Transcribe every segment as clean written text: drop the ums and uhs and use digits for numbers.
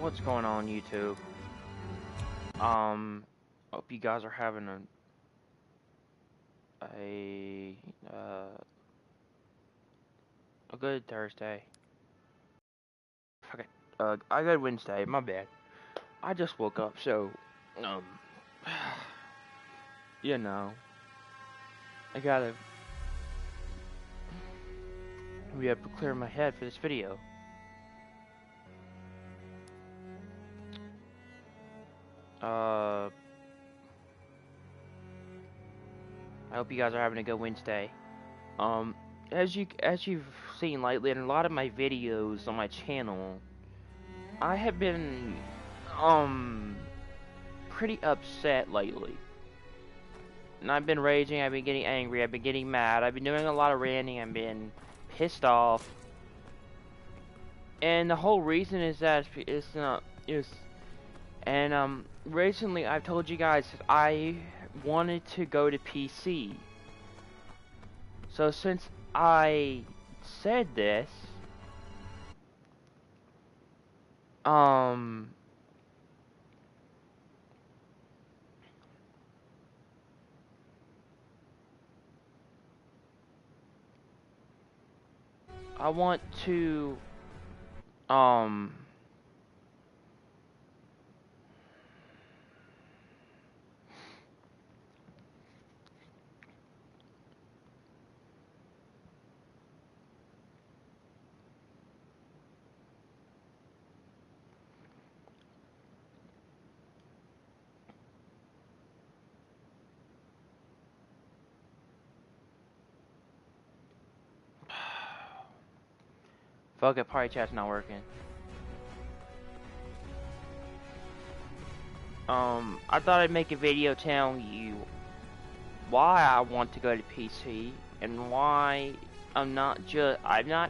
What's going on, YouTube? Hope you guys are having a good Thursday. Okay, a good Wednesday. My bad. I just woke up, so you know, I gotta to clear my head for this video. I hope you guys are having a good Wednesday. As you've seen lately in a lot of my videos on my channel, I have been pretty upset lately. And I've been raging, I've been getting angry, I've been getting mad, I've been doing a lot of ranting, I've been pissed off. And the whole reason is that recently I've told you guys that I wanted to go to PC. So since I said this, I want to fuck it, party chat's not working. I thought I'd make a video telling you why I want to go to PC and why I'm not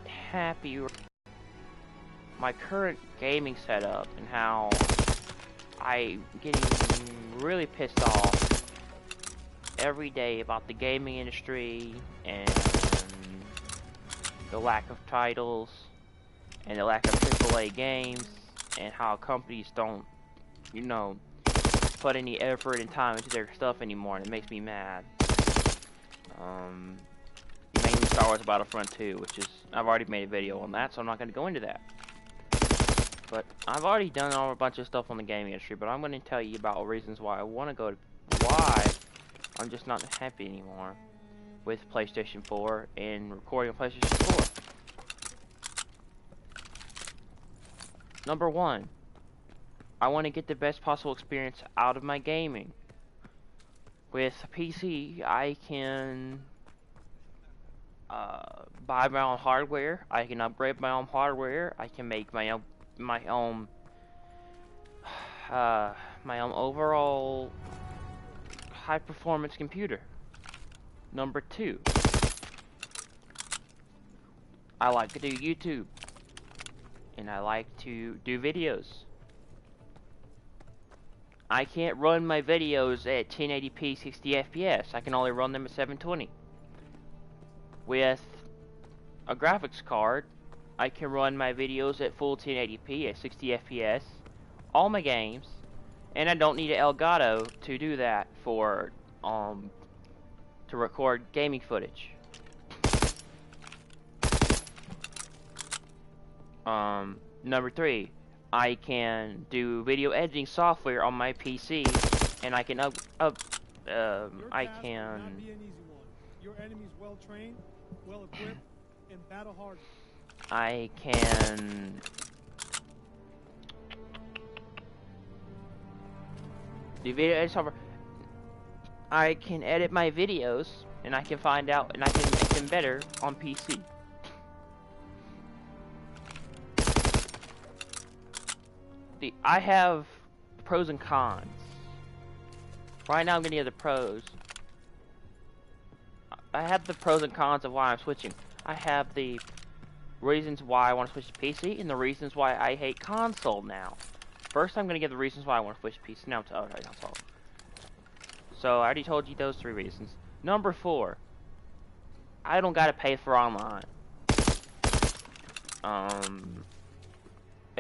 happy with my current gaming setup and how I'm getting really pissed off every day about the gaming industry and the lack of titles and the lack of AAA games and how companies don't, put any effort and time into their stuff anymore, and it makes me mad. Mainly Star Wars Battlefront 2, which is, I've already made a video on that, so I'm not going to go into that. But I've already done a bunch of stuff on the gaming industry, but I'm going to tell you about reasons why I want to go to, why I'm just not happy anymore with PlayStation 4 and recording on PlayStation 4. Number one, I want to get the best possible experience out of my gaming. With PC, I can buy my own hardware. I can upgrade my own hardware. I can make my own overall high performance computer. Number two, I like to do YouTube, and I like to do videos. I can't run my videos at 1080p 60 FPS. I can only run them at 720. With a graphics card, I can run my videos at full 1080p at 60 FPS, all my games, and I don't need an Elgato to do that for to record gaming footage. Number three, I can do video editing software on my PC, and I can Your enemy's well trained, well equipped, and battle hard. I can do video editing software. I can edit my videos, and I can find out, and I can make them better on PC. I have pros and cons. Right now I'm getting the pros. I have the pros and cons of why I'm switching. I have the reasons why I want to switch to PC and the reasons why I hate console now. First I'm going to give the reasons why I want to switch to PC. Now to console. So I already told you those three reasons. Number 4. I don't gotta pay for online.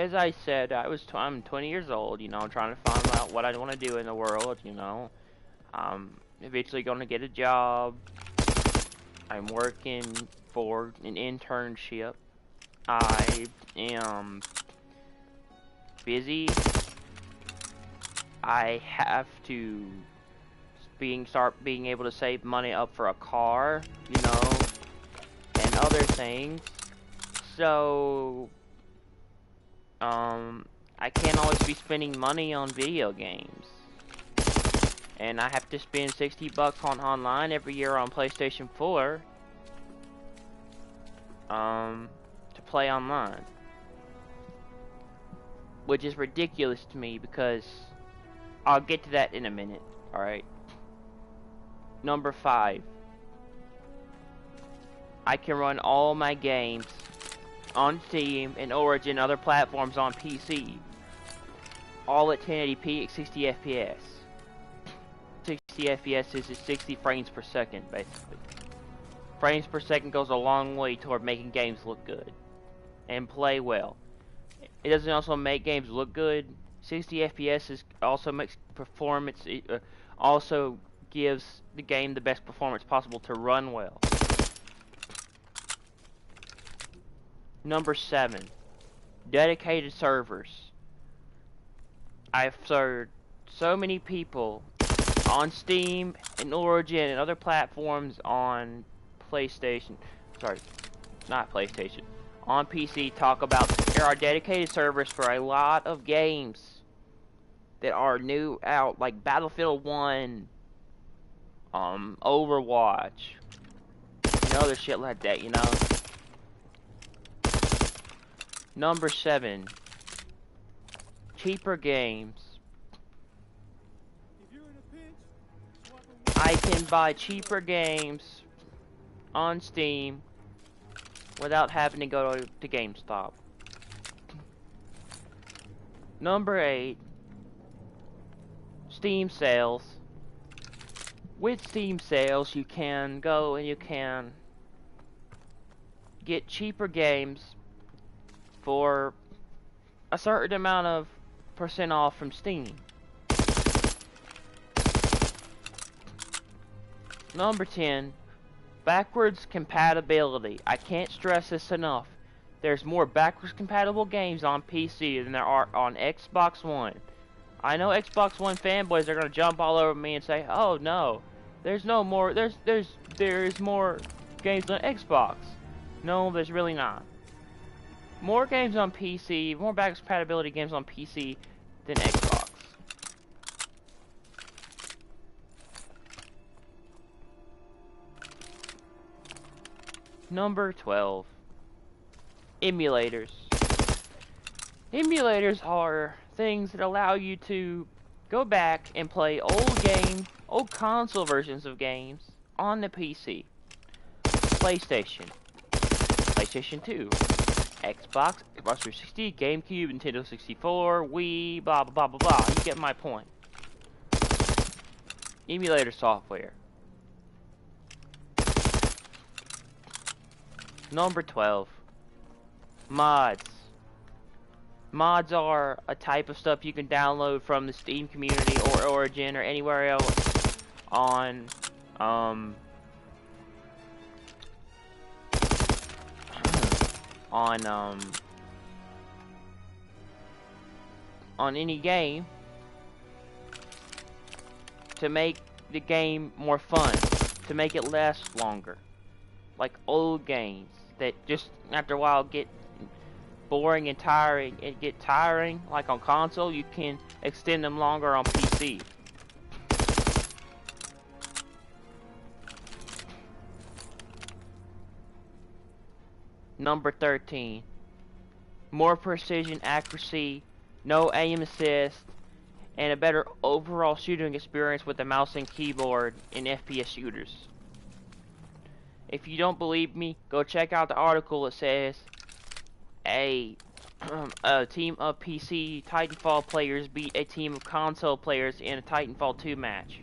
as I said, I'm 20 years old, you know, trying to find out what I want to do in the world, you know. I'm eventually going to get a job. I'm working for an internship. I am busy. I have to start being able to save money up for a car, you know, and other things. So, I can't always be spending money on video games. And I have to spend $60 on online every year on PlayStation 4, to play online. Which is ridiculous to me because I'll get to that in a minute, alright? Number 5. I can run all my games on Steam and Origin and other platforms on PC. All at 1080p at 60 FPS. 60 FPS is 60 frames per second, basically. Frames per second goes a long way toward making games look good and play well. It doesn't also make games look good. 60 FPS also makes performance, also gives the game the best performance possible to run well. Number 7. Dedicated servers. I've served so many people on Steam and Origin and other platforms on PlayStation. Sorry, not PlayStation. On PC, talk about there are dedicated servers for a lot of games that are new out, like Battlefield 1, Overwatch, and other shit like that, you know. Number 7. Cheaper games. I can buy cheaper games on Steam without having to go to GameStop. Number 8. Steam sales. With Steam sales, you can go and you can get cheaper games for a certain amount of % off from Steam. Number 10. Backwards compatibility. I can't stress this enough. There's more backwards compatible games on PC than there are on Xbox One. I know Xbox One fanboys are gonna jump all over me and say, "Oh no, there's no more. There's more games on Xbox." No, there's really not. More games on PC, more backwards compatibility games on PC than Xbox. Number 12. Emulators. Emulators are things that allow you to go back and play old console versions of games on the PC. PlayStation, PlayStation 2, Xbox, Xbox 360, GameCube, Nintendo 64, Wii, blah blah blah blah blah. You get my point. Emulator software. Number 12. Mods. Mods are a type of stuff you can download from the Steam community or Origin or anywhere else on on any game to make the game more fun, to make it last longer. Like old games that just after a while get boring and tiring, like on console, you can extend them longer on PC. Number 13. More precision, accuracy, no aim assist, and a better overall shooting experience with the mouse and keyboard in FPS shooters. If you don't believe me, go check out the article that says a team of PC Titanfall players beat a team of console players in a Titanfall 2 match.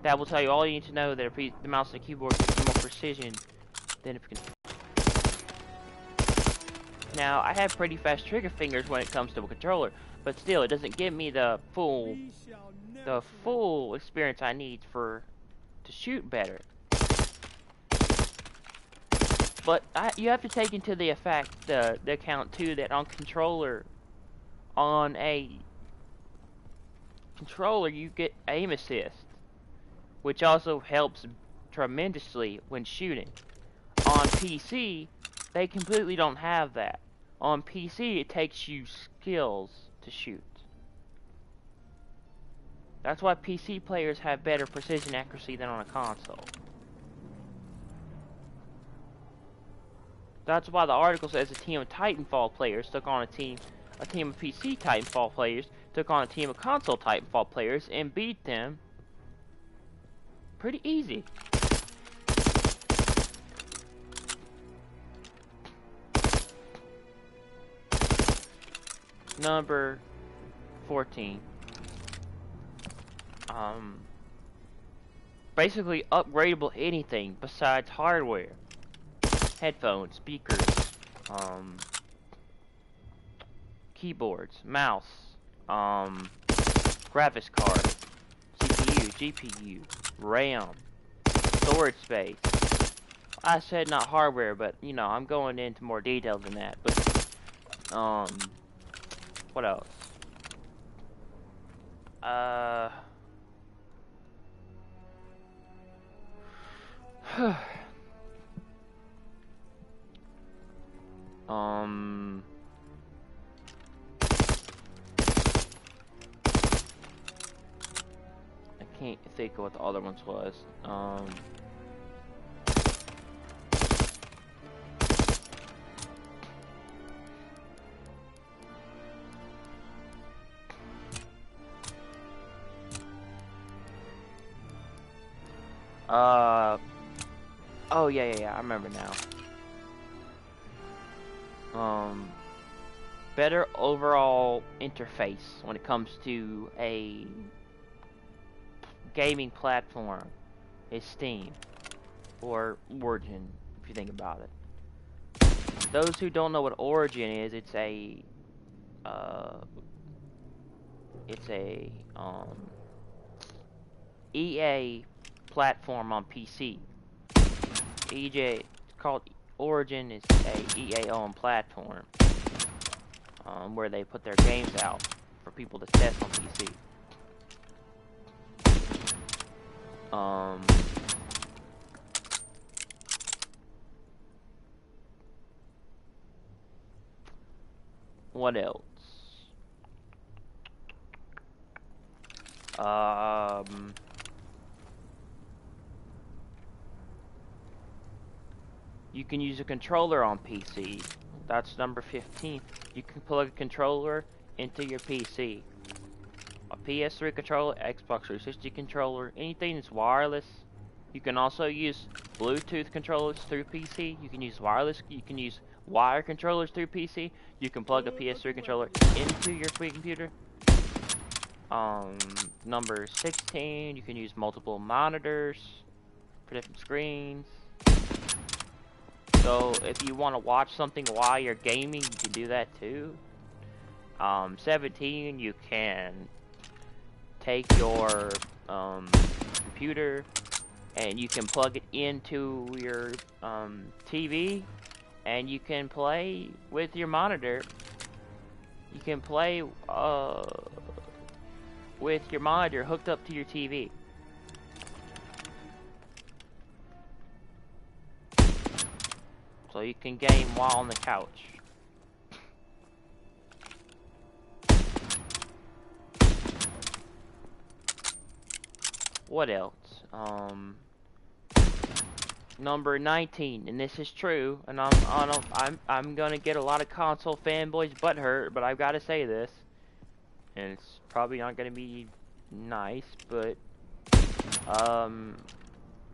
That will tell you all you need to know that the mouse and keyboard gives you more precision than if you can. Now, I have pretty fast trigger fingers when it comes to a controller, but still, it doesn't give me the full experience I need to shoot better. But you have to take into the account too that on a controller you get aim assist, which also helps tremendously when shooting. On PC, they completely don't have that. On PC, it takes you skills to shoot. That's why PC players have better precision accuracy than on a console. That's why the article says a team of Titanfall players took on a team of PC Titanfall players took on a team of console Titanfall players and beat them pretty easy. Number 14. Basically upgradable anything besides hardware. Headphones, speakers, keyboards, mouse, graphics card, CPU, GPU, RAM, storage space. I said not hardware, but you know, I'm going into more detail than that. But what else? I can't think of what the other ones was. Oh yeah, I remember now. Better overall interface when it comes to a gaming platform is Steam or Origin, if you think about it. Those who don't know what Origin is, it's a EA platform on PC. It's called Origin is a EA owned platform where they put their games out for people to test on PC. What else? You can use a controller on PC. That's number 15. You can plug a controller into your PC. A PS3 controller, Xbox 360 controller, anything that's wireless. You can also use Bluetooth controllers through PC. You can use wire controllers through PC. You can plug a PS3 controller into your free computer. Number 16, you can use multiple monitors for different screens. So if you want to watch something while you're gaming, you can do that too. 17, you can take your computer and you can plug it into your TV and you can play with your monitor. You can play with your monitor hooked up to your TV. So you can game while on the couch. What else? Number 19, and this is true, and I'm gonna get a lot of console fanboys butthurt, but I've got to say this, and it's probably not gonna be nice, but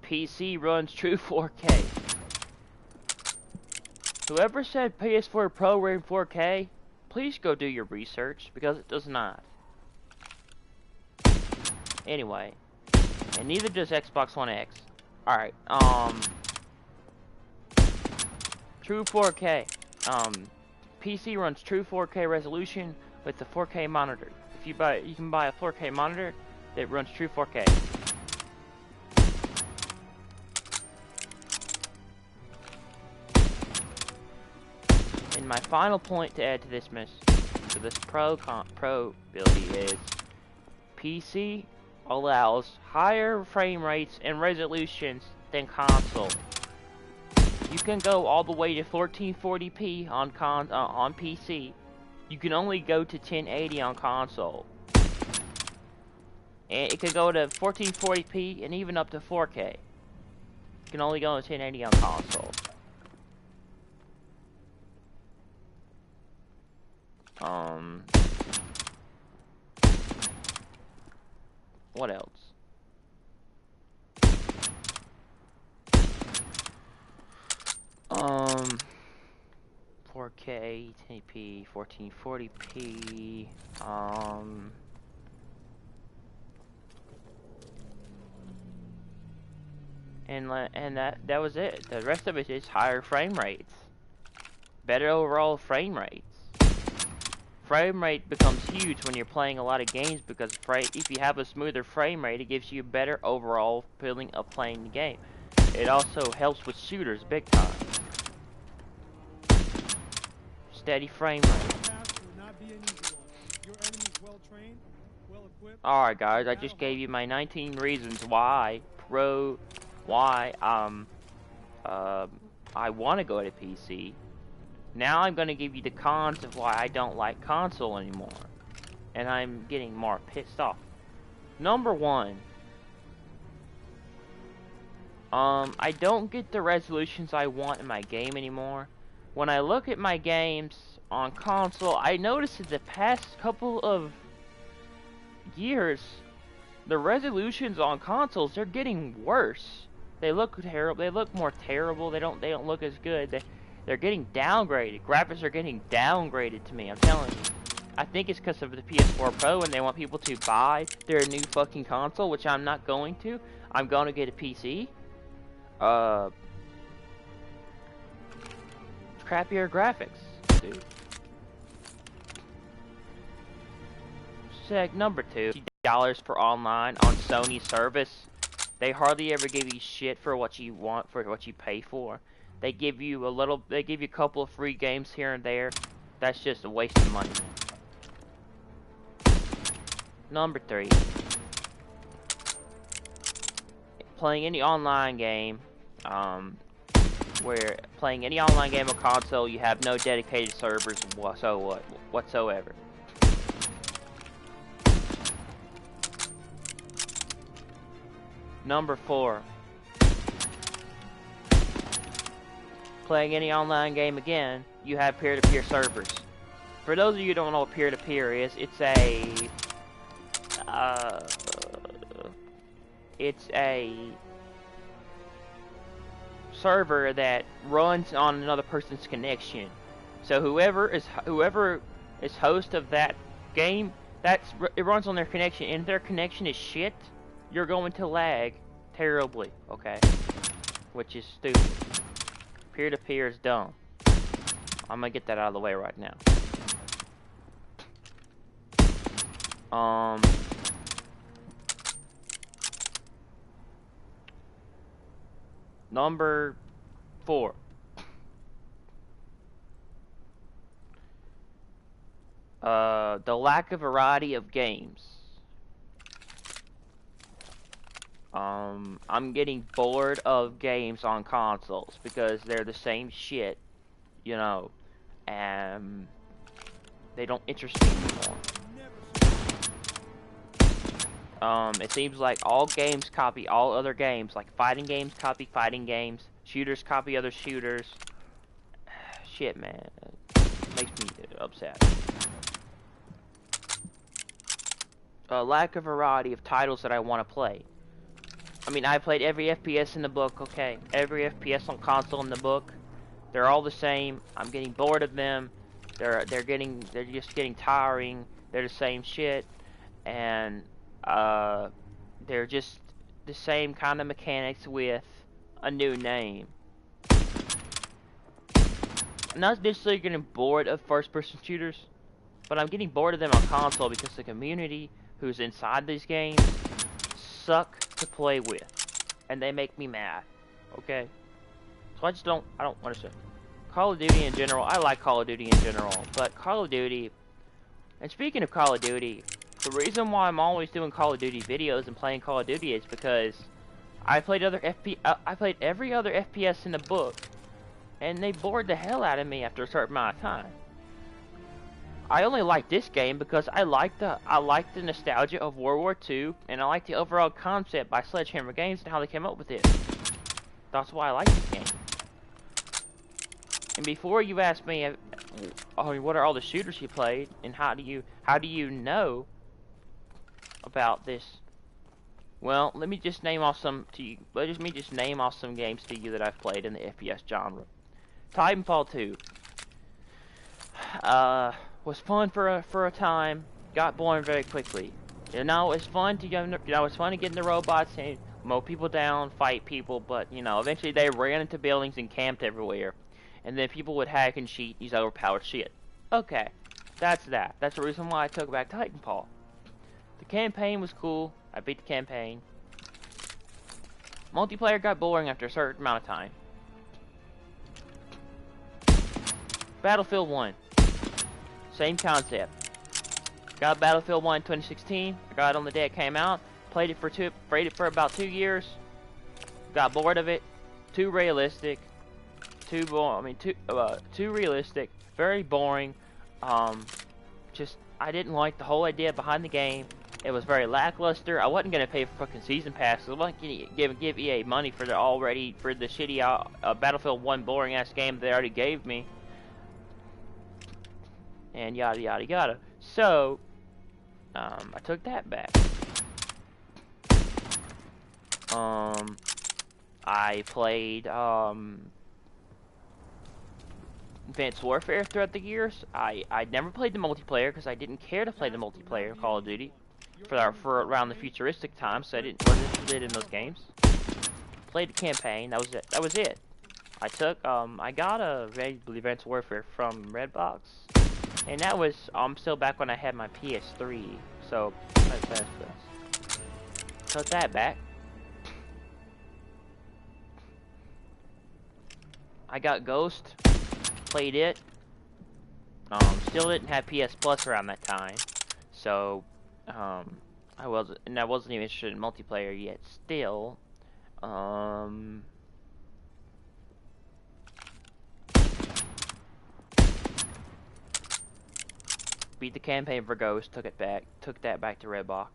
PC runs true 4K. Whoever said PS4 Pro ran 4K, please go do your research, because it does not. Anyway, and neither does Xbox One X. Alright, true 4K. PC runs true 4K resolution with the 4K monitor. If you can buy a 4K monitor that runs true 4K. And my final point to add to this pro ability is PC allows higher frame rates and resolutions than console. You can go all the way to 1440p on PC. You can only go to 1080 on console. And it can go to 1440p and even up to 4K. You can only go to 1080 on console. What else? 4K, 1080p, 1440p, and that was it. The rest of it is higher frame rates. Better overall frame rates. Frame rate becomes huge when you're playing a lot of games because if you have a smoother frame rate, it gives you a better overall feeling of playing the game. It also helps with shooters big time. Steady frame rate. Alright guys, I just gave you my 19 reasons why I want to go to PC. Now I'm going to give you the cons of why I don't like console anymore. And I'm getting more pissed off. Number 1. I don't get the resolutions I want in my game anymore. When I look at my games on console, I noticed in the past couple of years, the resolutions on consoles, they're getting worse. They look terrible. They look more terrible. They don't look as good. They're getting downgraded. Graphics are getting downgraded to me, I'm telling you. I think it's because of the PS4 Pro and they want people to buy their new fucking console, which I'm not going to. I'm going to get a PC. Crappier graphics, dude. Number 2, $50 for online on Sony service. They hardly ever give you shit for what you want, for what you pay for. They give you a couple of free games here and there. That's just a waste of money. Number 3. Playing any online game, playing any online game on console, you have no dedicated servers whatsoever. Number 4. Playing any online game again, you have peer-to-peer servers. For those of you who don't know what peer-to-peer is, it's a server that runs on another person's connection. So whoever is host of that game, it runs on their connection, and if their connection is shit, you're going to lag terribly, okay? Which is stupid. Peer-to-peer is dumb. I'm gonna get that out of the way right now. Number 4. The lack of variety of games. I'm getting bored of games on consoles because they're the same shit, you know, and they don't interest me anymore. It seems like all games copy all other games, like fighting games copy fighting games, shooters copy other shooters. Shit, man, it makes me upset. A lack of variety of titles that I want to play. I mean, I played every FPS in the book, okay? Every FPS on console in the book. They're all the same. I'm getting bored of them. They're just getting tiring. They're the same shit. And they're just the same kind of mechanics with a new name. not necessarily getting bored of first-person shooters, but I'm getting bored of them on console because the community who's inside these games suck to play with, and they make me mad. Okay, so I don't want to say Call of Duty in general. I like Call of Duty in general, but Call of Duty. And speaking of Call of Duty, the reason why I'm always doing Call of Duty videos and playing Call of Duty is because I played every other FPS in the book, and they bored the hell out of me after a certain amount of time. I only like this game because I like the nostalgia of World War II, and I like the overall concept by Sledgehammer Games and how they came up with it. That's why I like this game. And before you ask me, what are all the shooters you played, and how do you know about this? Well, let me just name off some to you. Let me just name off some games to you that I've played in the FPS genre. Titanfall 2 was fun for a time. Got boring very quickly. You know, it's fun to it's fun to get in the robots and mow people down, fight people, but eventually they ran into buildings and camped everywhere. And then people would hack and cheat, use overpowered shit. Okay, that's that. That's the reason why I took back Titanfall. The campaign was cool. I beat the campaign. Multiplayer got boring after a certain amount of time. Battlefield 1. Same concept. Got Battlefield 1 in 2016. I got it on the day it came out. Played it for about 2 years. Got bored of it. Too realistic. Too realistic, very boring. I didn't like the whole idea behind the game. It was very lackluster. I wasn't gonna pay for fucking season passes. I wasn't gonna give EA money for the shitty Battlefield 1 boring ass game they already gave me. And yada yada yada. So, I took that back. I played Advanced Warfare throughout the years. I never played the multiplayer because I didn't care to play the multiplayer of Call of Duty for around the futuristic time, so wasn't interested in those games. Played the campaign. That was it. I got a Advanced Warfare from Redbox, and that was still back when I had my PS3. So that's cut that back. I got Ghost. Played it. Still didn't have PS Plus around that time, so I wasn't even interested in multiplayer yet. Still, beat the campaign for Ghost. Took that back to Redbox.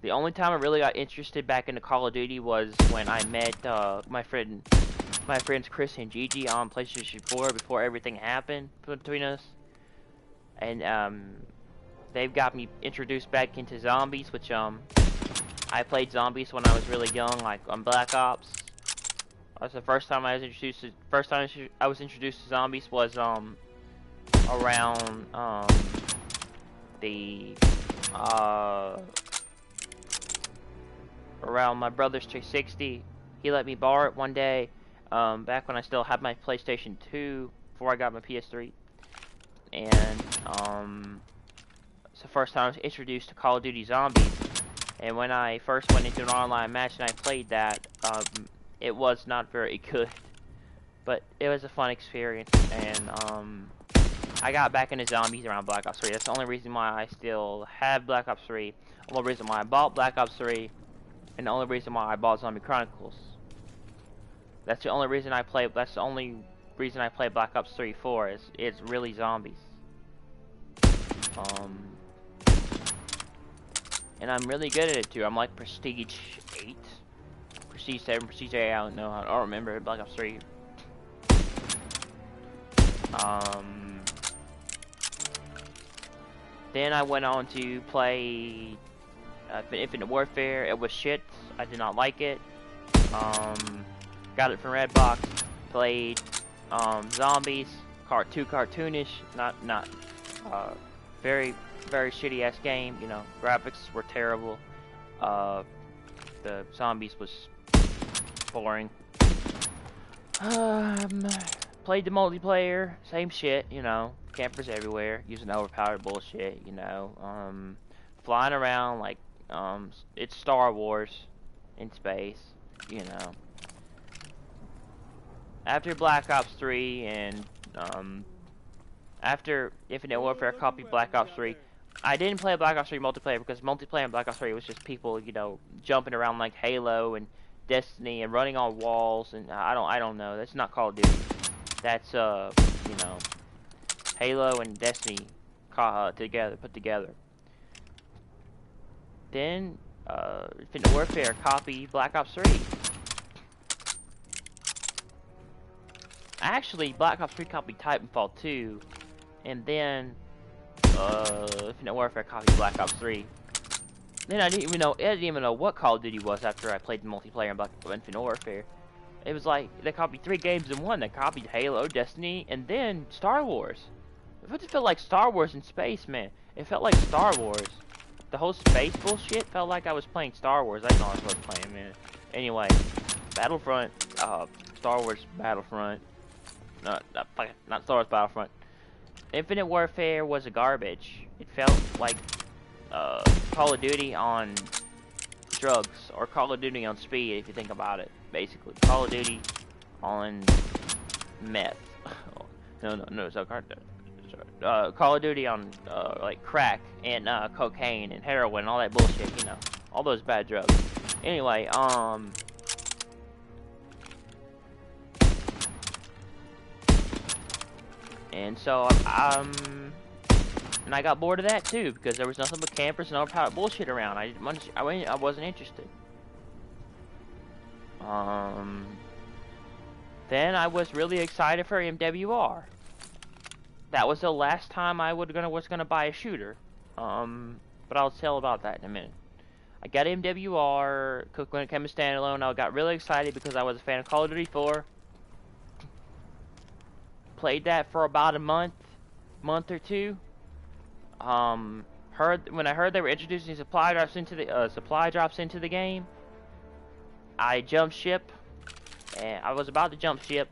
The only time I really got interested back into Call of Duty was when I met my friends Chris and Gigi on PlayStation 4 before everything happened between us. And they've got me introduced back into zombies, which I played zombies when I was really young, like on Black Ops. That's the first time I was introduced to zombies was around around my brother's 360. He let me borrow it one day, back when I still had my PlayStation 2 before I got my PS3, and it's the first time I was introduced to Call of Duty Zombies. And when I first went into an online match and I played that, it was not very good, but it was a fun experience. And I got back into zombies around Black Ops 3. That's the only reason why I still have Black Ops 3. The only reason why I bought Black Ops 3. And the only reason why I bought Zombie Chronicles. That's the only reason I play Black Ops 3 4 is it's really zombies. And I'm really good at it too. I'm like Prestige 8, Prestige 7, Prestige 8. I don't know. I don't remember Black Ops 3. Then I went on to play Infinite Warfare. It was shit. I did not like it. Got it from Redbox. Played Zombies. Too cartoonish. Not very shitty ass game. You know, graphics were terrible. The zombies was boring. Um, Played the multiplayer, same shit, you know, campers everywhere, using overpowered bullshit, you know, flying around like, it's Star Wars in space, you know. After Black Ops 3 and, after Infinite Warfare copied Black Ops 3, I didn't play Black Ops 3 multiplayer because multiplayer in Black Ops 3 was just people, you know, jumping around like Halo and Destiny and running on walls, and I don't know. That's not Call of Duty. That's you know, Halo and Destiny put together. Then Infinite Warfare copied Black Ops 3. Actually, Black Ops 3 copied Titanfall 2, and then Infinite Warfare copied Black Ops 3. Then I didn't even know what Call of Duty was after I played the multiplayer in Infinite Warfare. It was like they copied 3 games in one. They copied Halo, Destiny, and then Star Wars. It just felt like Star Wars in space, man. It felt like Star Wars. The whole space bullshit felt like I was playing Star Wars. I didn't know I was playing, man. Anyway, Battlefront, Star Wars Battlefront. Not Star Wars Battlefront. Infinite Warfare was a garbage. It felt like Call of Duty on drugs, or Call of Duty on speed, if you think about it. Basically, Call of Duty on meth. no, so Call of Duty on like crack and cocaine and heroin and all that bullshit, you know, all those bad drugs. Anyway, and so and I got bored of that too because there was nothing but campers and overpowered bullshit around. I wasn't interested. Then I was really excited for MWR. That was the last time I was gonna buy a shooter. But I'll tell about that in a minute. I got MWR when it came to standalone. I got really excited because I was a fan of Call of Duty 4. Played that for about a month or two. When I heard they were introducing supply drops into the game, I jumped ship, and I was about to jump ship.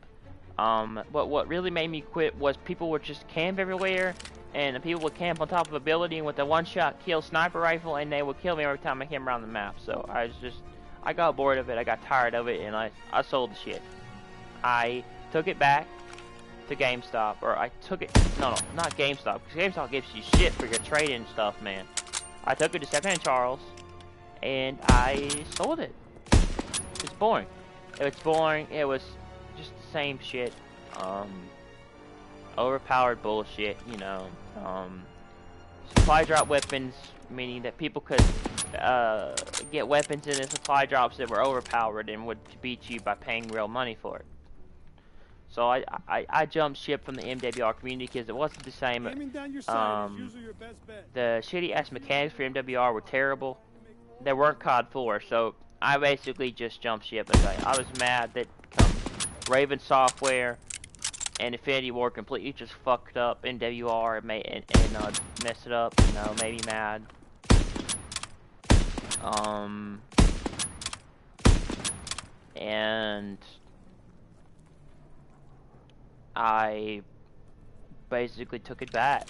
What really made me quit was people would just camp everywhere, and the people would camp on top of a building with a one-shot kill sniper rifle, and they would kill me every time I came around the map. So I got bored of it, I got tired of it, and I sold the shit. I took it back to GameStop, or I took it, no, not GameStop, because GameStop gives you shit for your trading stuff, man. I took it to Second Hand Charles, and I sold it. It's boring. It's boring. It was just the same shit. Overpowered bullshit, you know. Supply drop weapons, meaning that people could get weapons in the supply drops that were overpowered and would beat you by paying real money for it. So I jumped ship from the MWR community because it wasn't the same. The shitty ass mechanics for MWR were terrible. They weren't COD 4, so I basically just jumped ship. I was mad that Raven Software and Infinity Ward completely just fucked up MWR and messed it up. You know, made me mad. And I basically took it back.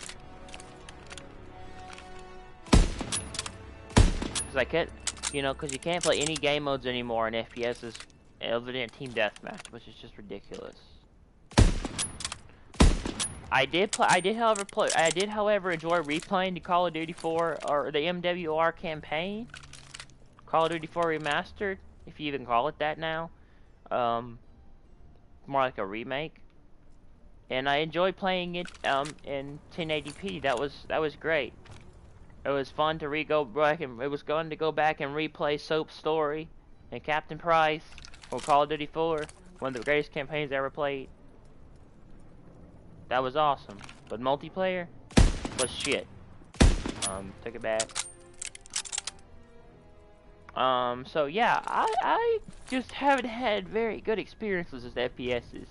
Cause I can't, you know, cause you can't play any game modes anymore in FPSs other than Team Deathmatch, which is just ridiculous. I did, however, enjoy replaying the Call of Duty 4 or the MWR campaign, Call of Duty 4 Remastered, if you even call it that now. More like a remake. And I enjoyed playing it in 1080p. That was great. It was fun to go back and replay Soap's story and Captain Price or Call of Duty 4, one of the greatest campaigns I ever played. That was awesome. But multiplayer was shit. Took it back. So yeah, I just haven't had very good experiences with FPSs.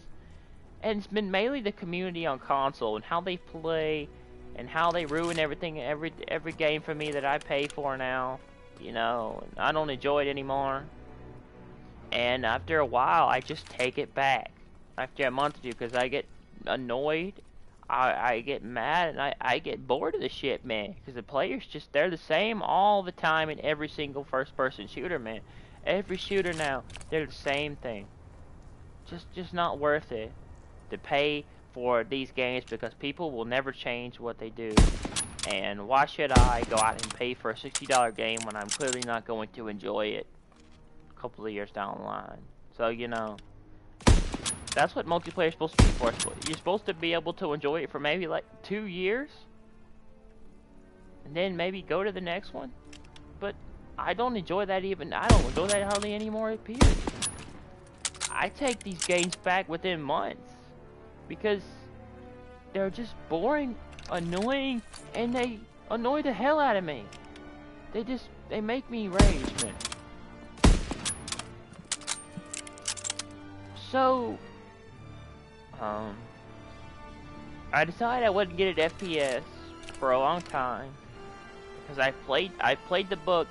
And it's been mainly the community on console and how they play and how they ruin everything, every game for me that I pay for now. You know, and I don't enjoy it anymore. And after a while, I just take it back. after a month or two because I get annoyed. I get mad and I get bored of the shit, man. Because the players they're the same all the time in every single first-person shooter, man. Every shooter now, they're the same thing. Just not worth it to pay for these games because people will never change what they do. And why should I go out and pay for a $60 game when I'm clearly not going to enjoy it a couple of years down the line? So, you know, that's what multiplayer is supposed to be for. You're supposed to be able to enjoy it for maybe like 2 years, and then maybe go to the next one. But I don't enjoy that I don't enjoy that hardly anymore, period. I take these games back within months because they're just boring, annoying, and they annoy the hell out of me. They make me rage, man. So, I decided I wouldn't get an FPS for a long time because I've played the book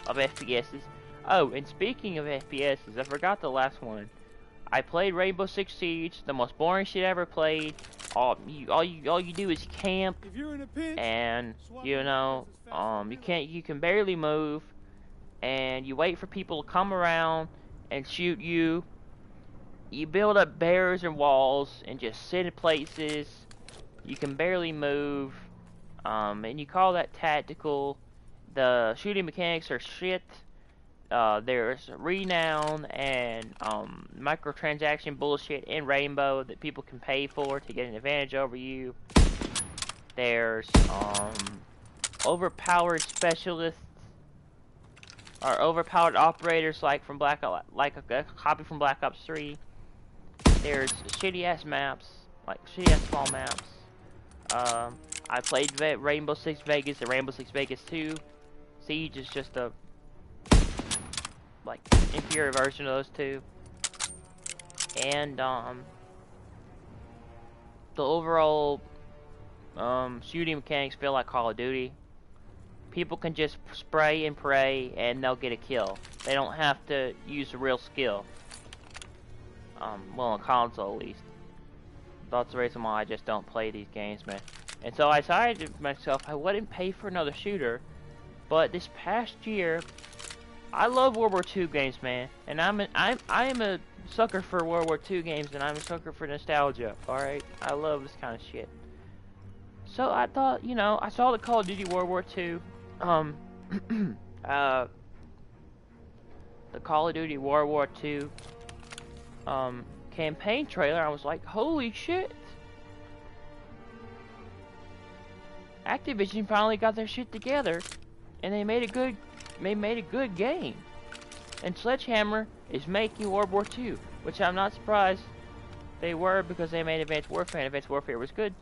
of FPSs. Oh, and speaking of FPSs, I forgot the last one. I played Rainbow Six Siege, the most boring shit I ever played. All you do is camp, If you're in a pinch, and you know, you can barely move, and you wait for people to come around and shoot you. You build up barriers and walls and just sit in places. You can barely move, and you call that tactical. The shooting mechanics are shit. There's renown and microtransaction bullshit in Rainbow that people can pay for to get an advantage over you. There's overpowered specialists or overpowered operators like a copy from Black Ops 3. There's shitty ass maps, like shitty ass small maps. I played Rainbow Six Vegas and Rainbow Six Vegas 2. Siege is just a like inferior version of those two, and the overall shooting mechanics feel like Call of Duty. People can just spray and pray and they'll get a kill. They don't have to use real skill. Well, on console at least. That's the reason why I just don't play these games, man. And so I decided to myself I wouldn't pay for another shooter, but this past year I love World War II games, man, and I am a sucker for World War II games, and I'm a sucker for nostalgia. All right, I love this kind of shit. So I thought, you know, I saw the Call of Duty World War II, the Call of Duty World War II, campaign trailer. I was like, holy shit! Activision finally got their shit together, and they made a good game. And Sledgehammer is making World War II, which I'm not surprised they were because they made Advanced Warfare, and Advanced Warfare was good.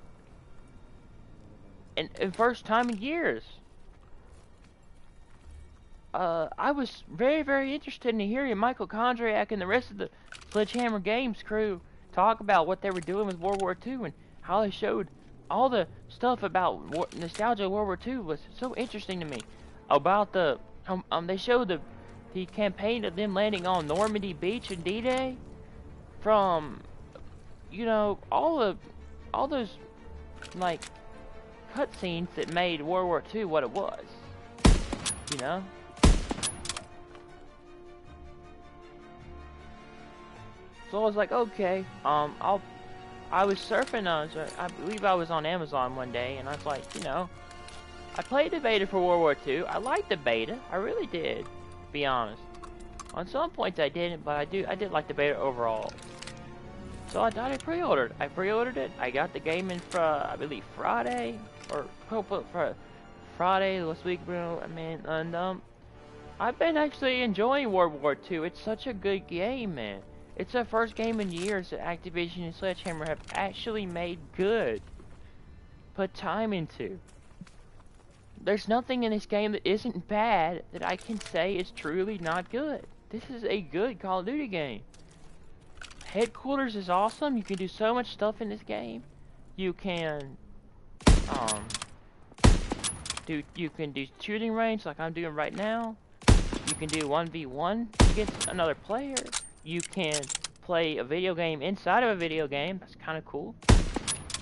And first time in years. I was very, very interested in hearing Michael Kondratiev and the rest of the Sledgehammer Games crew talk about what they were doing with World War II and how they showed all the stuff about nostalgia of World War II was so interesting to me. About they showed the campaign of them landing on Normandy Beach and D-Day, from, you know, all those like cutscenes that made World War II what it was, you know. So I was like, okay, I was surfing I believe I was on Amazon one day, and I was like, you know, I played the beta for World War II. I liked the beta. I really did, to be honest. On some points I didn't, but I did like the beta overall. So I thought I pre-ordered. I pre-ordered it. I got the game in I believe Friday or Friday last week, bro. I mean, and I've been actually enjoying World War II. It's such a good game, man. It's the first game in years that Activision and Sledgehammer have actually made good. Put time into. There's nothing in this game that isn't bad that I can say is truly not good. This is a good Call of Duty game. Headquarters is awesome. You can do so much stuff in this game. You can do shooting range like I'm doing right now. You can do 1v1 against another player. You can play a video game inside of a video game. That's kind of cool.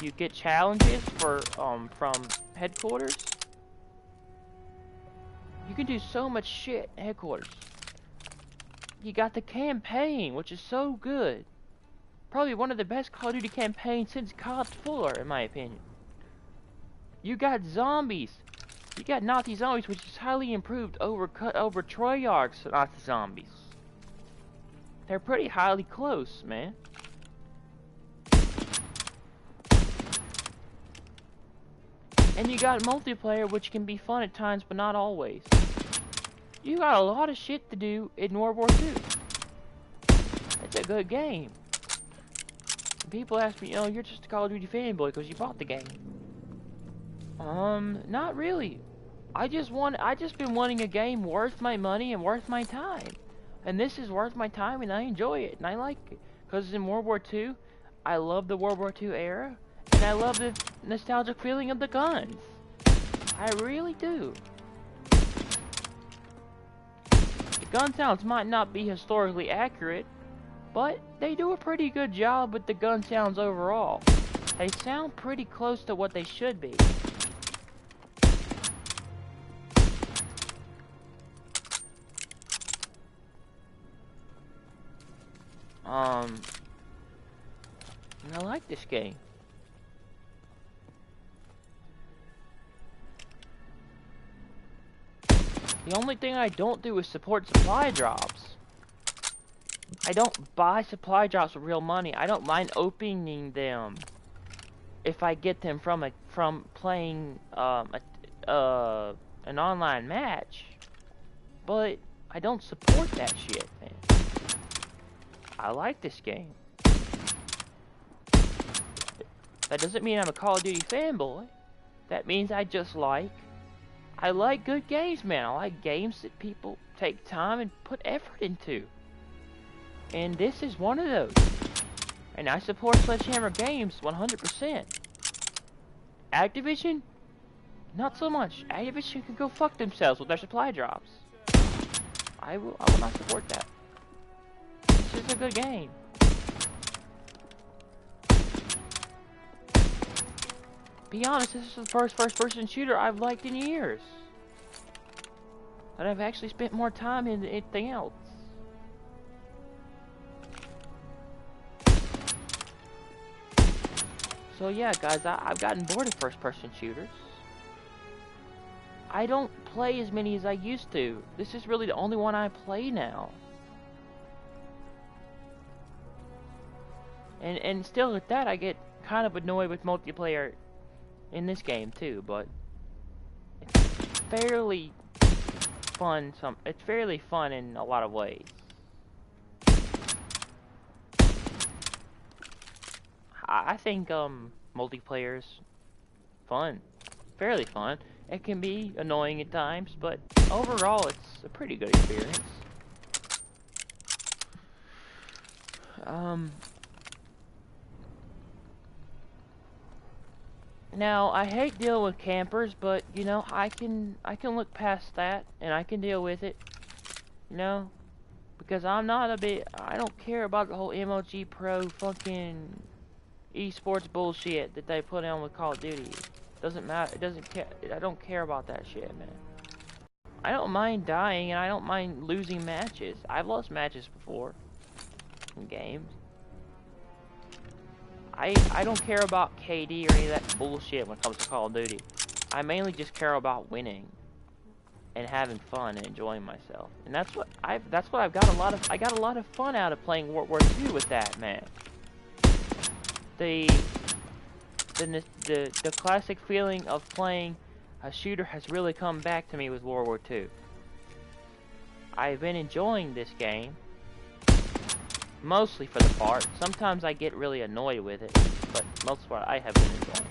You get challenges from headquarters. You can do so much shit at headquarters. You got the campaign, which is so good. Probably one of the best Call of Duty campaigns since COD 4, in my opinion. You got zombies. You got Nazi zombies, which is highly improved over Treyarch's Nazi zombies. They're pretty highly close, man. And you got multiplayer, which can be fun at times, but not always. You got a lot of shit to do in World War II. It's a good game. People ask me, you're just a Call of Duty fanboy because you bought the game. Not really. I just been wanting a game worth my money and worth my time. And this is worth my time, and I enjoy it, and I like it. Because in World War II, I love the World War II era, and I love the nostalgic feeling of the guns. I really do. The gun sounds might not be historically accurate, but they do a pretty good job with the gun sounds overall. They sound pretty close to what they should be. And I like this game. The only thing I don't do is support supply drops. I don't buy supply drops with real money. I don't mind opening them if I get them from playing an online match. But I don't support that shit, man. I like this game. That doesn't mean I'm a Call of Duty fanboy. That means I like good games, man. I like games that people take time and put effort into. And this is one of those. And I support Sledgehammer Games 100%. Activision? Not so much. Activision can go fuck themselves with their supply drops. I will not support that. This is a good game. Be honest, this is the first-person shooter I've liked in years. That I've actually spent more time in than anything else. So yeah, guys, I've gotten bored of first-person shooters. I don't play as many as I used to. This is really the only one I play now. And still at that, I get kind of annoyed with multiplayer in this game too, but it's fairly fun. It's fairly fun in a lot of ways. I think multiplayer's fun, fairly fun. It can be annoying at times, but overall, it's a pretty good experience. Now, I hate dealing with campers, but, you know, I can look past that, and I can deal with it, you know, because I don't care about the whole MLG Pro fucking esports bullshit that they put on with Call of Duty. Doesn't matter, I don't care about that shit, man. I don't mind dying, and I don't mind losing matches. I've lost matches before, in games. I don't care about KD or any of that bullshit when it comes to Call of Duty. I mainly just care about winning and having fun and enjoying myself. And that's what I got a lot of fun out of playing World War II with that, man. The classic feeling of playing a shooter has really come back to me with World War II. I've been enjoying this game. Mostly for the part. Sometimes I get really annoyed with it, but most of the part I have been enjoying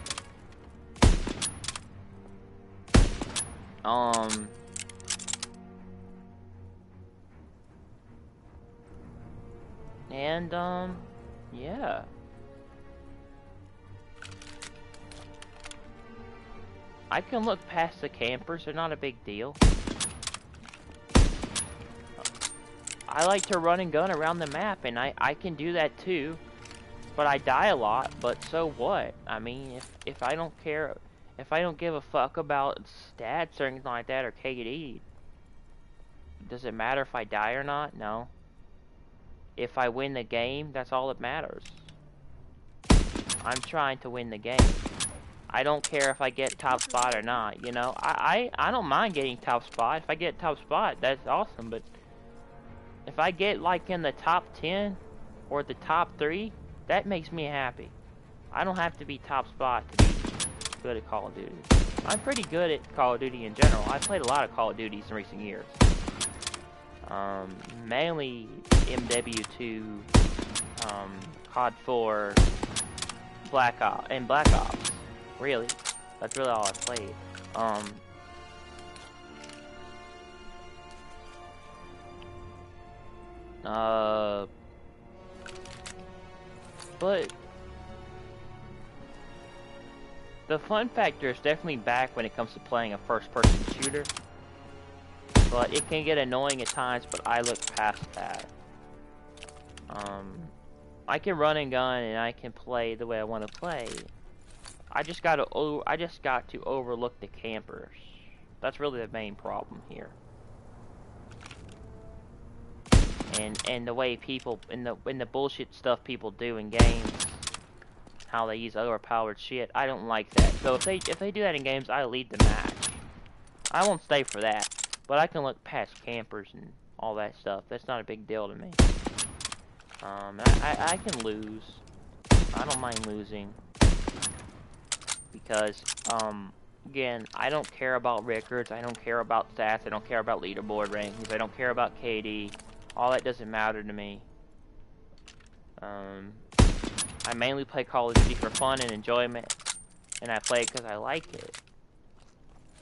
it. Yeah. I can look past the campers, they're not a big deal. I like to run and gun around the map, and I can do that too. But I die a lot, but so what? I mean, if I don't care, if I don't give a fuck about stats or anything like that, or KD, does it matter if I die or not? No. If I win the game, that's all that matters. I'm trying to win the game. I don't care if I get top spot or not, you know? I don't mind getting top spot. If I get top spot, that's awesome, but if I get like in the top 10 or the top 3, that makes me happy. I don't have to be top spot to be good at Call of Duty. I'm pretty good at Call of Duty in general. I've played a lot of Call of Duties in recent years. Mainly MW2, COD 4, Black Ops. Really, that's really all I've played. But the fun factor is definitely back when it comes to playing a first-person shooter. But it can get annoying at times, but I look past that. I can run and gun and I can play the way I want to play. I just got to overlook the campers. That's really the main problem here. And the way people in the bullshit stuff people do in games, how they use overpowered shit, I don't like that. So if they do that in games, I lead the match. I won't stay for that, but I can look past campers and all that stuff. That's not a big deal to me. I can lose. I don't mind losing because again, I don't care about records. I don't care about stats. I don't care about leaderboard rankings. I don't care about KD. All that doesn't matter to me. I mainly play Call of Duty for fun and enjoyment, and I play it because I like it.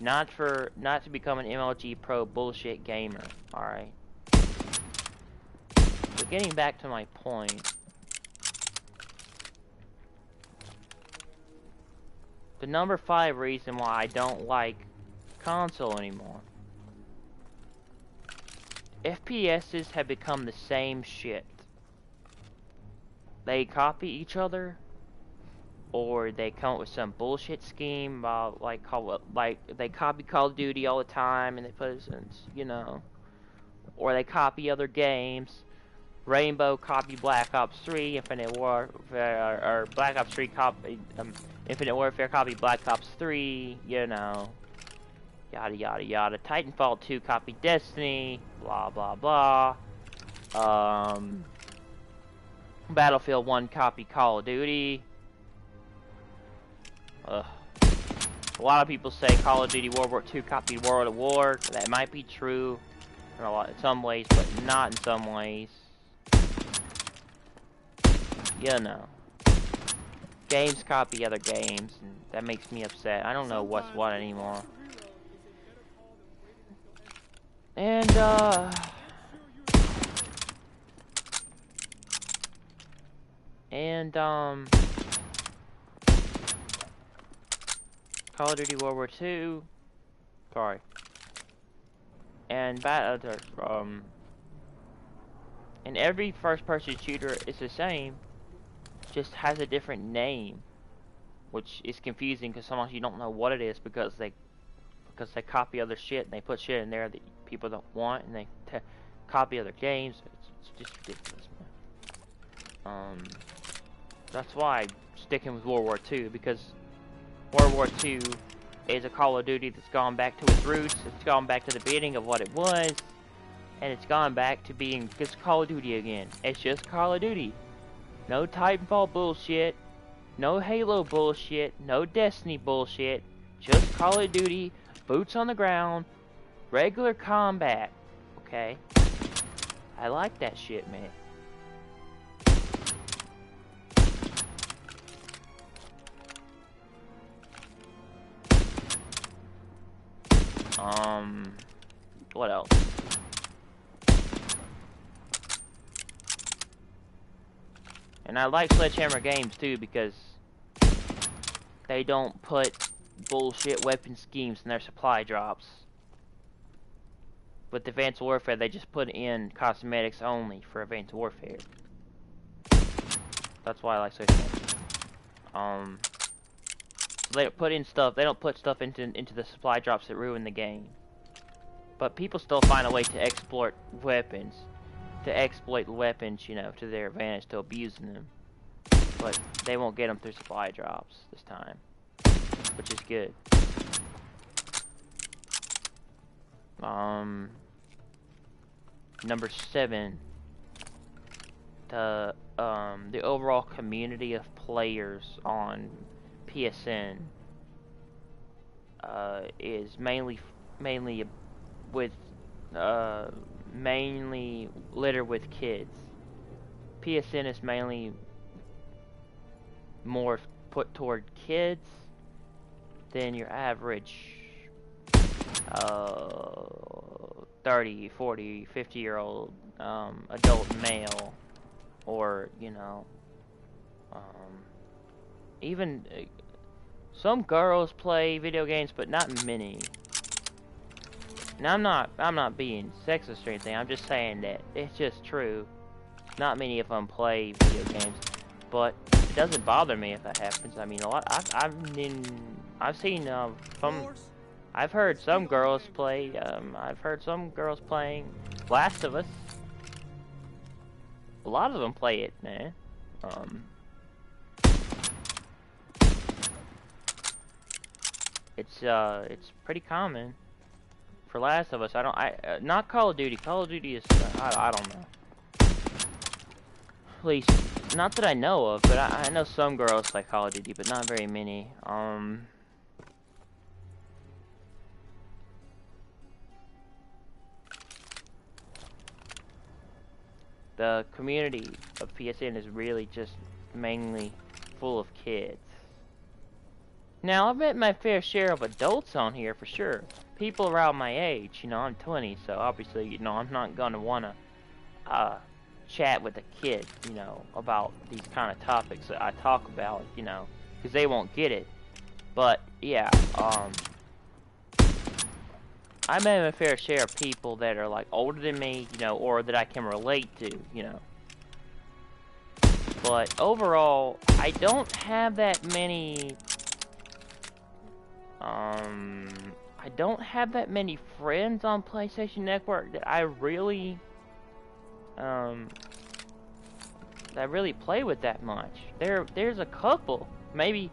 Not to become an MLG Pro bullshit gamer. All right. But getting back to my point, the number 5 reason why I don't like console anymore. FPSs have become the same shit. They copy each other, or they come up with some bullshit scheme about like they copy Call of Duty all the time and they put it in, you know, or they copy other games. Rainbow copied Black Ops 3, Infinite Warfare, or Black Ops 3 copied Infinite Warfare copied Black Ops 3, you know. Yada yada yada. Titanfall 2 copied Destiny, blah blah blah. Battlefield 1 copied Call of Duty. A lot of people say Call of Duty World War II copied World at War. That might be true in some ways, but not in some ways. You know. Games copy other games, and that makes me upset. I don't know what's what anymore. And, Call of Duty World War II, sorry, and and every first-person shooter is the same, just has a different name, which is confusing because sometimes you don't know what it is because they copy other shit and they put shit in there that people don't want, and they copy other games. It's just ridiculous, man. That's why I'm sticking with World War II, because World War II is a Call of Duty that's gone back to its roots. It's gone back to the beginning of what it was, and it's gone back to being just Call of Duty again. It's just Call of Duty. No Titanfall bullshit, no Halo bullshit, no Destiny bullshit, just Call of Duty, boots on the ground, regular combat, okay? I like that shit, man. What else? And I like Sledgehammer Games too, because they don't put bullshit weapon schemes in their supply drops. With Advanced Warfare, they just put in cosmetics only for Advanced Warfare. That's why I like Social Network. So they don't put in stuff. They don't put stuff into the supply drops that ruin the game. But people still find a way to exploit weapons, you know, to their advantage, to abusing them. But they won't get them through supply drops this time, which is good. Number 7. The overall community of players on PSN is mainly littered with kids. PSN is mainly more put toward kids than your average 30, 40, 50-year-old adult male, or, you know, even some girls play video games, but not many. Now I'm not being sexist or anything. I'm just saying that it's just true. Not many of them play video games, but it doesn't bother me if that happens. I mean, a lot. I've seen I've heard some girls play. I've heard some girls playing Last of Us. A lot of them play it, man. It's pretty common for Last of Us. Not Call of Duty. Call of Duty is I don't know. At least, not that I know of, but I know some girls play Call of Duty, but not very many. The community of PSN is really just mainly full of kids. Now, I've met my fair share of adults on here for sure. People around my age, you know, I'm 20, so obviously, you know, I'm not gonna wanna chat with a kid, you know, about these kind of topics that I talk about, you know, because they won't get it. But yeah, I met a fair share of people that are like older than me, you know, or that I can relate to, you know. But overall, I don't have that many friends on PlayStation Network that I really play with that much. There's a couple, maybe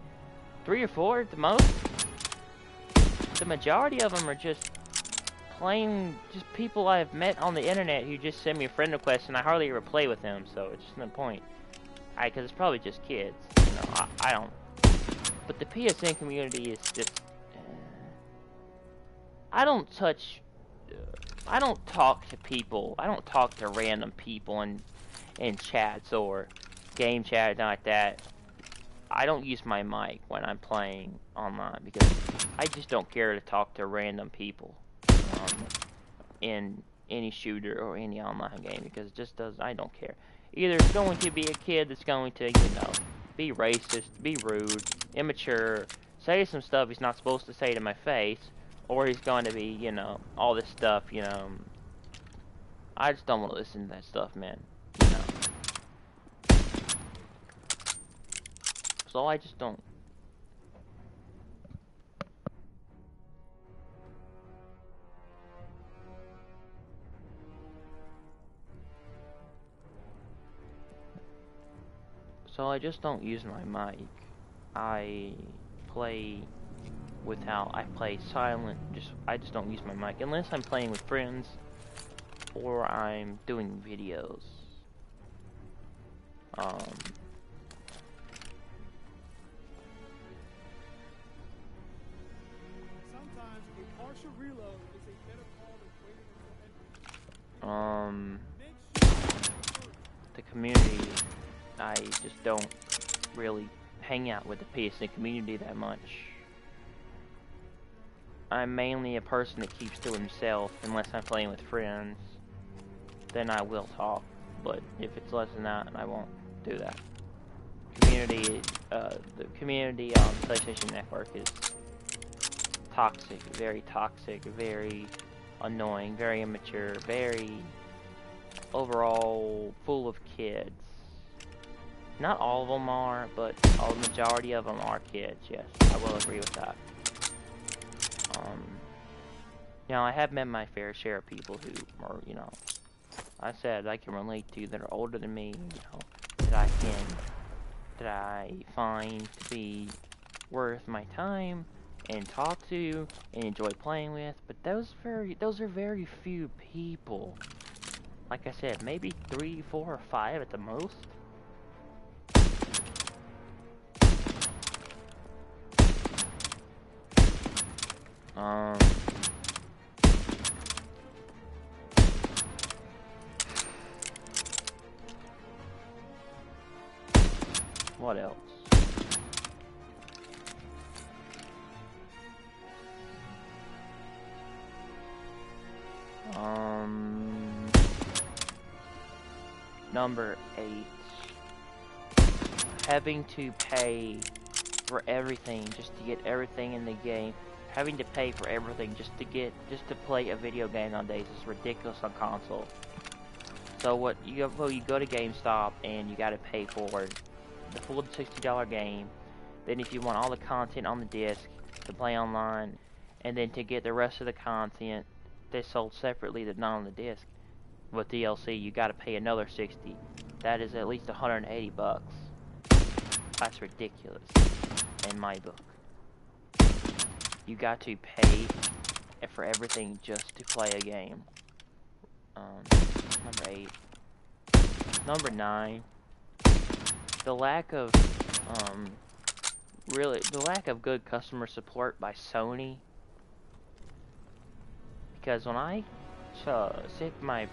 3 or 4 at the most. The majority of them are just people I've met on the internet who just send me a friend request, and I hardly ever play with them, so it's just no point. Because it's probably just kids, you know. I don't. But the PSN community is just. I don't talk to people. I don't talk to random people in chats or game chat or anything like that. I don't use my mic when I'm playing online because I just don't care to talk to random people in any shooter or any online game, because it just does. I don't care. Either it's going to be a kid that's going to, you know, be racist, be rude, immature, say some stuff he's not supposed to say to my face, or he's going to be, you know, all this stuff, you know. I just don't want to listen to that stuff, man. You know. So I just don't. So I just don't use my mic. I play silent. I just don't use my mic unless I'm playing with friends or I'm doing videos. Sometimes a partial reload is a better call than waiting. The community, I just don't really hang out with the PSN community that much. I'm mainly a person that keeps to himself unless I'm playing with friends. Then I will talk, but if it's less than that, I won't do that. The community on PlayStation Network is toxic, very annoying, very immature, very overall full of kids. Not all of them are, but a majority of them are kids, yes. I will agree with that. Now, I have met my fair share of people who are, you know, I said I can relate to that are older than me, you know, that I find to be worth my time and talk to and enjoy playing with, but those are very few people. Like I said, maybe 3, 4, or 5 at the most. What else? Number 8. Having to pay for everything just to get everything in the game. Having to pay for everything just to play a video game nowadays is ridiculous on console. So you go to GameStop and you gotta pay for the full $60 game. Then if you want all the content on the disc to play online, and then to get the rest of the content they sold separately that's not on the disc with DLC, you gotta pay another $60. That is at least $180 bucks. That's ridiculous in my book. You got to pay for everything just to play a game. Number 8. Number 9. The lack of good customer support by Sony. Because when I shipped my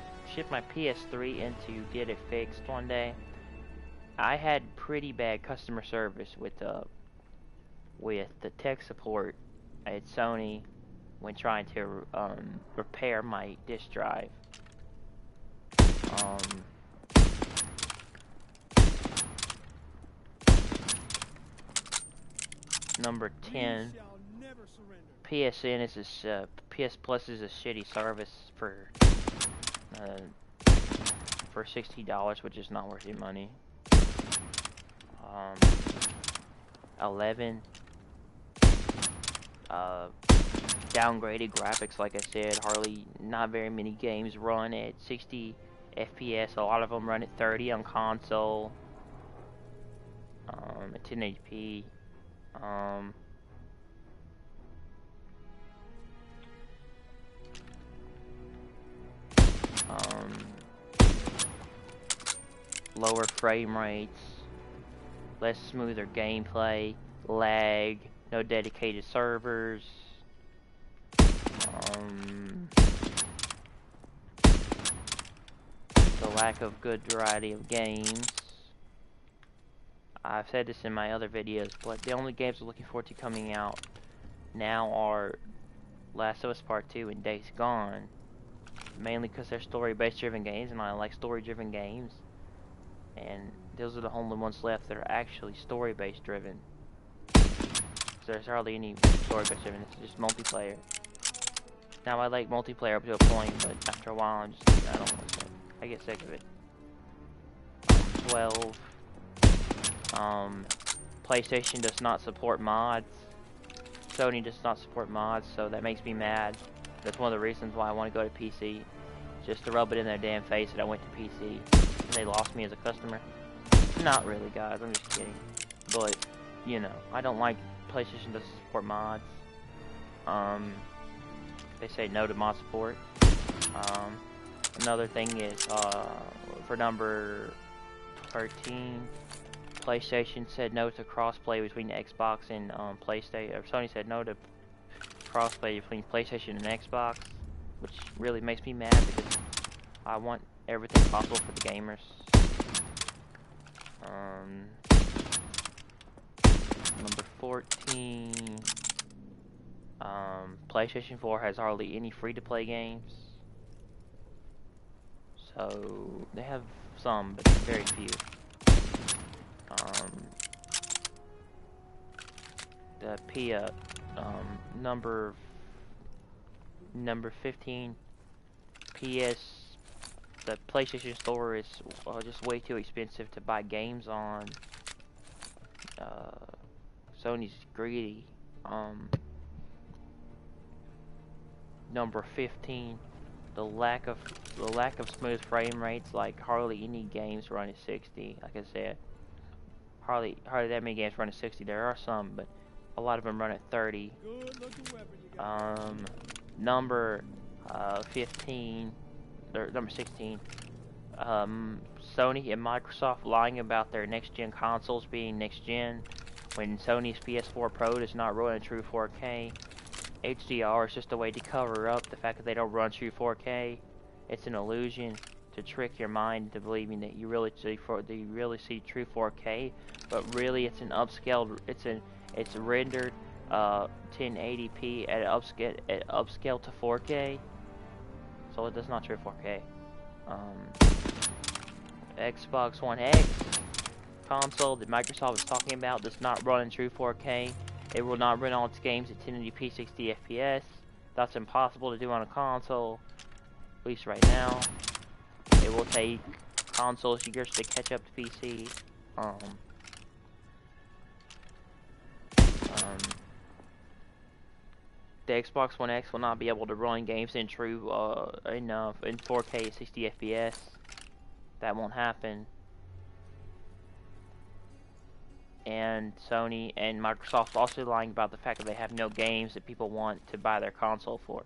PS3 in to get it fixed one day, I had pretty bad customer service with the tech support at Sony when trying to repair my disk drive. Number 10. PSN is PS Plus is a shitty service for $60, which is not worth your money. 11. Downgraded graphics, like I said. Not very many games run at 60 FPS. A lot of them run at 30 on console. At 1080p. Lower frame rates, less smoother gameplay, lag, no dedicated servers, the lack of good variety of games. I've said this in my other videos, but the only games I'm looking forward to coming out now are Last of Us Part 2 and Days Gone. Mainly because they're story-based driven games, and I like story-driven games. And those are the only ones left that are actually story-based driven. There's hardly any story-based driven, it's just multiplayer. Now, I like multiplayer up to a point, but after a while, I get sick of it. 12. PlayStation does not support mods. Sony does not support mods, so that makes me mad. That's one of the reasons why I want to go to PC. Just to rub it in their damn face that I went to PC. And they lost me as a customer. Not really, guys, I'm just kidding. But, you know, I don't like PlayStation doesn't support mods. They say no to mod support. Another thing is, for number 13, PlayStation said no to crossplay between Xbox and PlayStation. Or Sony said no to crossplay between PlayStation and Xbox, which really makes me mad because I want everything possible for the gamers. Number 14. PlayStation 4 has hardly any free-to-play games. So they have some, but very few. Number 15, the PlayStation Store is just way too expensive to buy games on. Sony's greedy. Number 15, the lack of smooth frame rates. Like hardly any games run at 60. Like I said, hardly that many games run at 60. There are some, but a lot of them run at 30. Number 15, or number 16. Sony and Microsoft lying about their next-gen consoles being next-gen, when Sony's PS4 Pro does not run in true 4K. HDR is just a way to cover up the fact that they don't run true 4K. It's an illusion to trick your mind into believing that you really see true 4K, but really it's an upscaled. It's rendered 1080p at upscale to 4K, so it does not true 4K. Xbox One X console that Microsoft is talking about does not run in true 4K. It will not run all its games at 1080p 60 FPS. That's impossible to do on a console, at least right now. It will take consoles years to catch up to PC. The Xbox One X will not be able to run games in true in 4K at 60 FPS. That won't happen. And Sony and Microsoft also lying about the fact that they have no games that people want to buy their console for.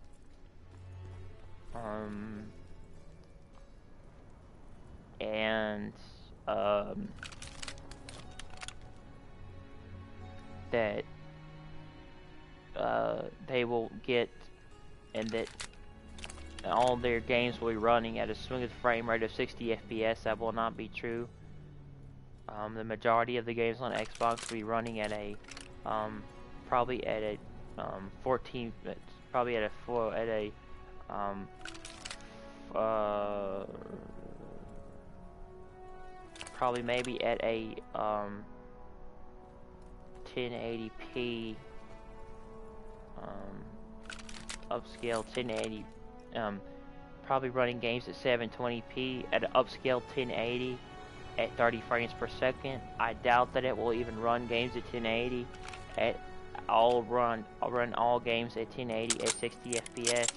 That they will get, and that all their games will be running at a smooth frame rate of 60 FPS. That will not be true. The majority of the games on Xbox will be running at a probably at a 14, probably at a probably maybe at a 1080p upscale 1080, probably running games at 720p at an upscale 1080 at 30 frames per second. I doubt that it will even run games at 1080 at I'll run all games at 1080 at 60 FPS.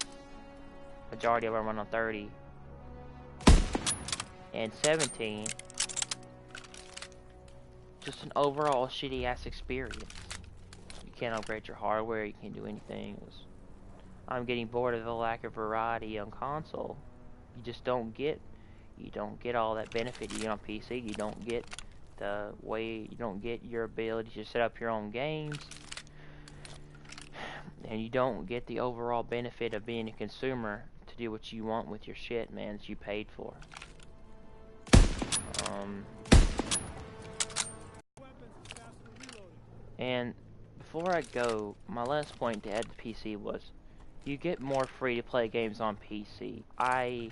Majority of them run on 30. And 17, just an overall shitty ass experience. You can't upgrade your hardware, you can't do anything. I'm getting bored of the lack of variety on console. You just don't get all that benefit you get on PC. You don't get your ability to set up your own games, and you don't get the overall benefit of being a consumer to do what you want with your shit, man, that you paid for. And before I go, my last point to add to PC was, you get more free to play games on PC. I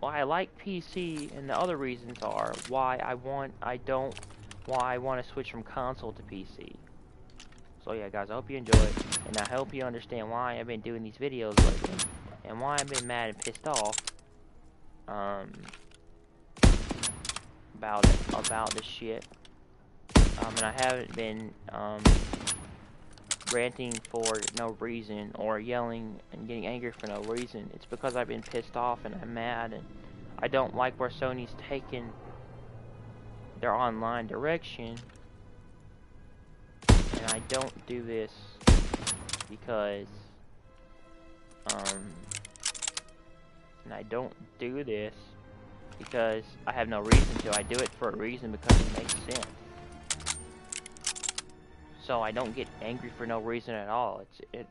like PC, and the other reasons are why I want to switch from console to PC. So yeah, guys, I hope you enjoy it, and I hope you understand why I've been doing these videos lately, and why I've been mad and pissed off about this shit. And I haven't been ranting for no reason, or yelling and getting angry for no reason. It's because I've been pissed off and I'm mad, and I don't like where Sony's taken their online direction. And I don't do this because I have no reason to. I do it for a reason, because it makes sense. So I don't get angry for no reason at all.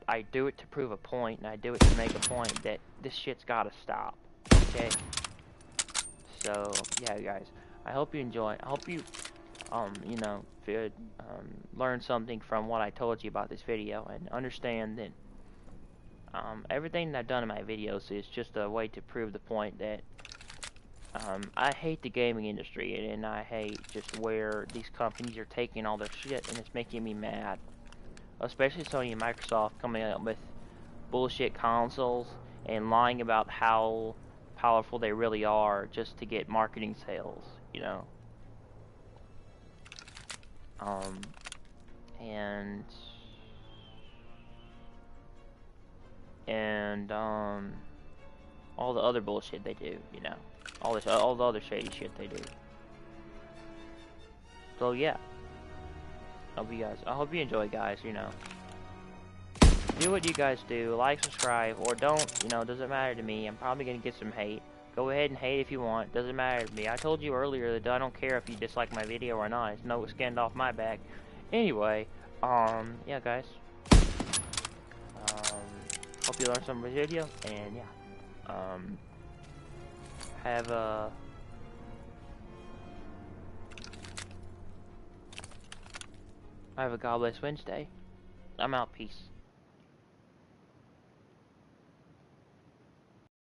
I do it to prove a point, and I do it to make a point that this shit's gotta stop. Okay? So yeah, guys, I hope you enjoy. I hope you learn something from what I told you about this video, and understand that everything that I've done in my videos is just a way to prove the point that I hate the gaming industry, and I hate just where these companies are taking all their shit, and it's making me mad. Especially Sony and Microsoft coming up with bullshit consoles and lying about how powerful they really are just to get marketing sales, you know. And all the other bullshit they do, you know. All the other shady shit they do. So yeah. I hope you enjoy, guys, you know. Do what you guys do, like, subscribe, or don't, you know, doesn't matter to me. I'm probably gonna get some hate. Go ahead and hate if you want, doesn't matter to me. I told you earlier that I don't care if you dislike my video or not. It's no skin off my back. Anyway, yeah, guys. Hope you learned something from this video, and yeah. Have a God bless Wednesday. I'm out. Peace.